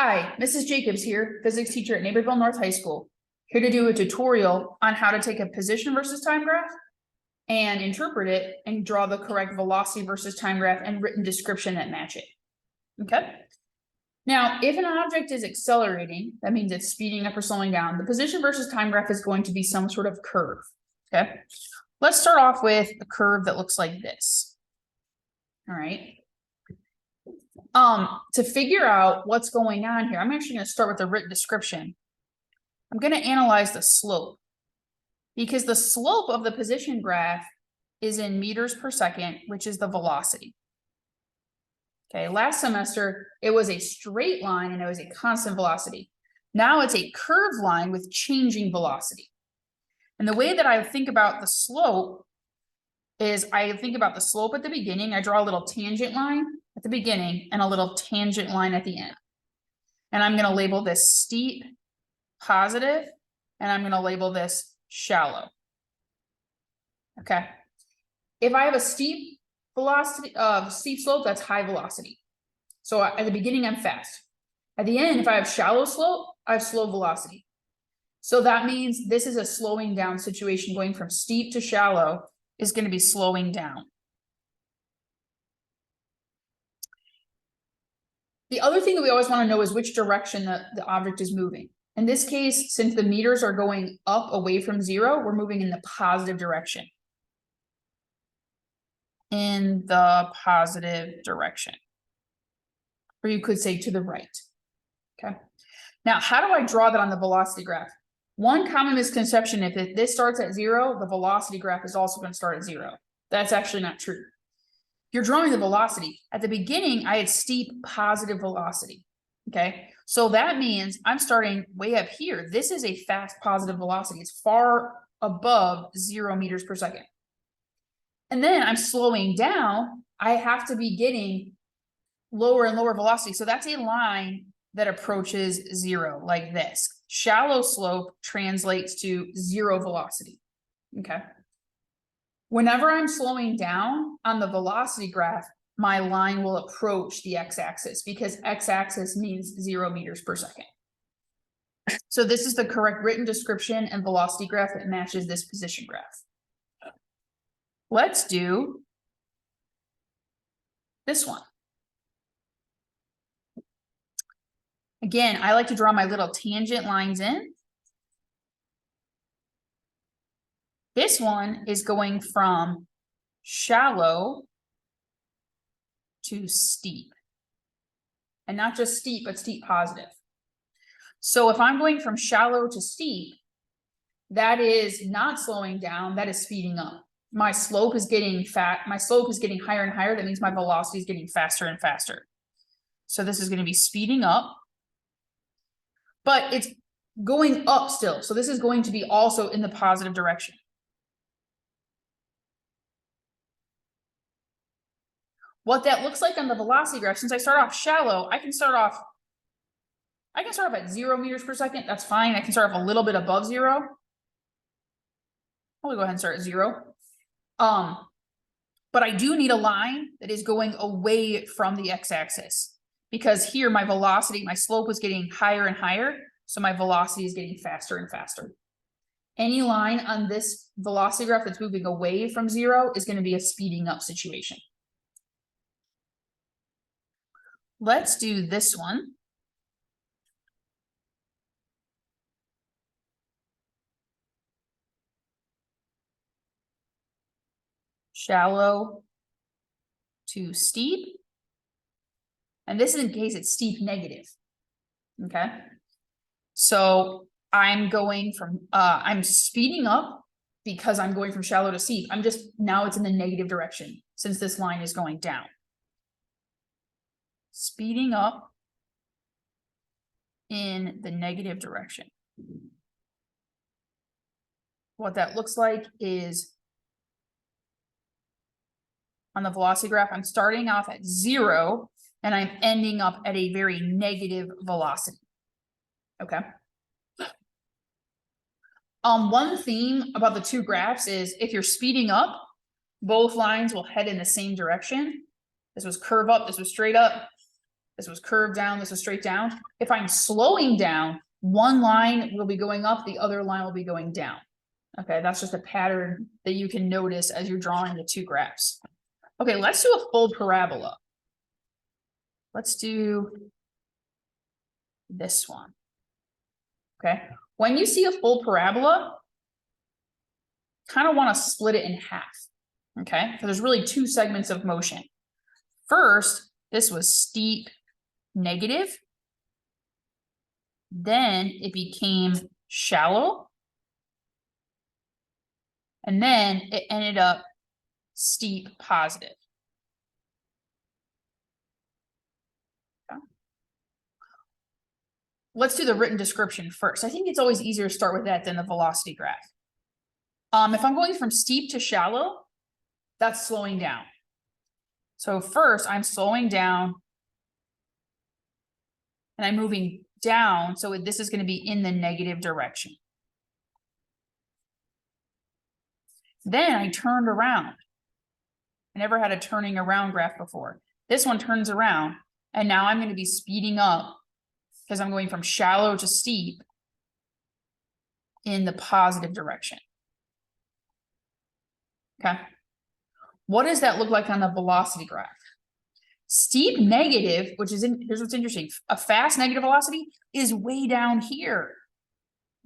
Hi, Mrs. Jacobs here, physics teacher at Naperville North High School. Here to do a tutorial on how to take a position versus time graph and interpret it and draw the correct velocity versus time graph and written description that match it. Okay. Now, if an object is accelerating, that means it's speeding up or slowing down. The position versus time graph is going to be some sort of curve. Okay. Let's start off with a curve that looks like this. All right. To figure out what's going on here, I'm actually going to start with the written description. I'm going to analyze the slope because the slope of the position graph is in meters per second, which is the velocity. Okay, last semester, it was a straight line and it was a constant velocity. Now it's a curved line with changing velocity. And the way that I think about the slope is I think about the slope at the beginning. I draw a little tangent line at the beginning and a little tangent line at the end. And I'm going to label this steep, positive, and I'm going to label this shallow. Okay. If I have a steep velocity, steep slope, that's high velocity. So at the beginning, I'm fast. At the end, if I have shallow slope, I have slow velocity. So that means this is a slowing down situation. Going from steep to shallow is going to be slowing down. The other thing that we always want to know is which direction the object is moving. In this case, since the meters are going up away from zero, we're moving in the positive direction. In the positive direction. Or you could say to the right. Okay. Now, how do I draw that on the velocity graph? One common misconception, if this starts at zero, the velocity graph is also going to start at zero. That's actually not true. You're drawing the velocity. At the beginning, I had steep positive velocity. Okay. So that means I'm starting way up here. This is a fast positive velocity. It's far above 0 meters per second. And then I'm slowing down. I have to be getting lower and lower velocity. So that's a line that approaches zero like this. Shallow slope translates to 0 velocity. Okay. Whenever I'm slowing down on the velocity graph, my line will approach the x-axis because x-axis means 0 meters per second. So this is the correct written description and velocity graph that matches this position graph. Let's do this one. Again, I like to draw my little tangent lines in. This one is going from shallow to steep. And not just steep, but steep positive. So if I'm going from shallow to steep, that is not slowing down, that is speeding up. My slope is getting higher and higher. That means my velocity is getting faster and faster. So this is going to be speeding up. But it's going up still. So this is going to be also in the positive direction. What that looks like on the velocity graph, since I start off shallow, I can start off at 0 meters per second. That's fine. I can start off a little bit above 0. I'll go ahead and start at 0. But I do need a line that is going away from the x-axis because here my velocity, my slope was getting higher and higher. So my velocity is getting faster and faster. Any line on this velocity graph that's moving away from 0 is going to be a speeding up situation. Let's do this one. Shallow to steep. And this is in case it's steep negative. Okay. So I'm going from, I'm speeding up because I'm going from shallow to steep. Now it's in the negative direction since this line is going down. Speeding up in the negative direction. What that looks like is on the velocity graph, I'm starting off at 0 and I'm ending up at a very negative velocity. Okay. One theme about the two graphs is if you're speeding up, both lines will head in the same direction. This was curve up, this was straight up. This was curved down, this was straight down. If I'm slowing down, one line will be going up, the other line will be going down. Okay, that's just a pattern that you can notice as you're drawing the two graphs. Okay, let's do a full parabola. Let's do this one. Okay, when you see a full parabola, kind of want to split it in half. Okay, so there's really two segments of motion. First, this was steep negative. Then it became shallow. And then it ended up steep positive. Okay. Let's do the written description first. I think it's always easier to start with that than the velocity graph. If I'm going from steep to shallow, that's slowing down. So first I'm slowing down and I'm moving down. So this is going to be in the negative direction. Then I turned around. I never had a turning around graph before. This one turns around and now I'm going to be speeding up because I'm going from shallow to steep in the positive direction. Okay. What does that look like on the velocity graph? Steep negative, which is here's what's interesting. A fast negative velocity is way down here.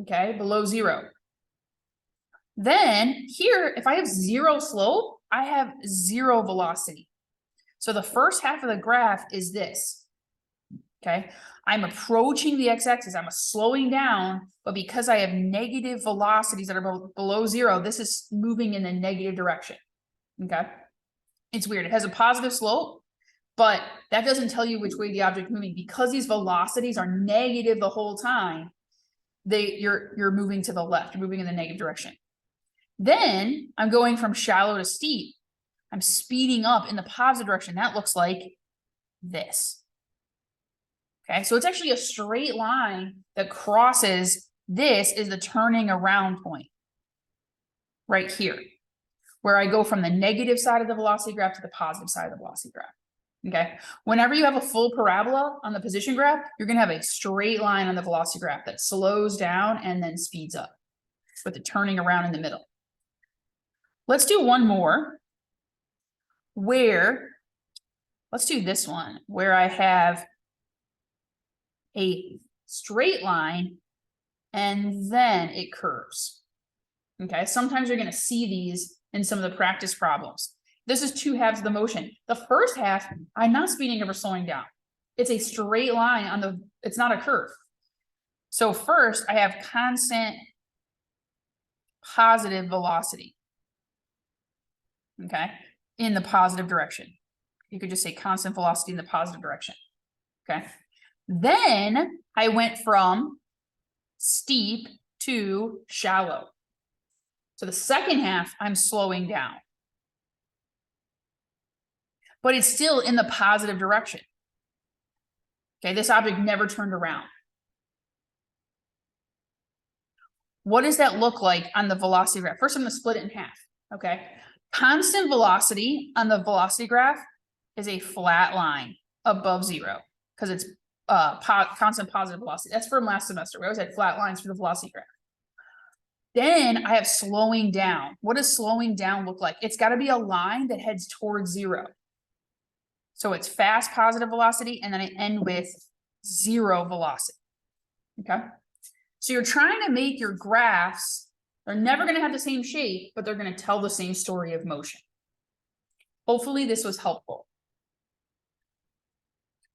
Okay, below zero. Then here, if I have zero slope, I have zero velocity. So the first half of the graph is this. Okay, I'm approaching the x-axis, I'm slowing down, but because I have negative velocities that are below zero, this is moving in the negative direction. Okay, it's weird. It has a positive slope, but that doesn't tell you which way the object is moving. Because these velocities are negative the whole time, you're moving to the left, you're moving in the negative direction. Then I'm going from shallow to steep. I'm speeding up in the positive direction. That looks like this. Okay, so it's actually a straight line that crosses. This is the turning around point right here, where I go from the negative side of the velocity graph to the positive side of the velocity graph. Okay, whenever you have a full parabola on the position graph, you're going to have a straight line on the velocity graph that slows down and then speeds up with the turning around in the middle. Let's do one more where, let's do this one where I have a straight line and then it curves. Okay, sometimes you're going to see these in some of the practice problems. This is two halves of the motion. The first half, I'm not speeding up or slowing down. It's a straight line on the, it's not a curve. So first I have constant positive velocity. Okay, in the positive direction. You could just say constant velocity in the positive direction. Okay, then I went from steep to shallow. So the second half, I'm slowing down. But it's still in the positive direction. Okay, this object never turned around. What does that look like on the velocity graph? First, I'm going to split it in half. Okay, constant velocity on the velocity graph is a flat line above zero because it's constant positive velocity. That's from last semester. We always had flat lines for the velocity graph. Then I have slowing down. What does slowing down look like? It's got to be a line that heads towards zero. So it's fast positive velocity, and then I end with zero velocity. Okay. So you're trying to make your graphs, they're never going to have the same shape, but they're going to tell the same story of motion. Hopefully this was helpful.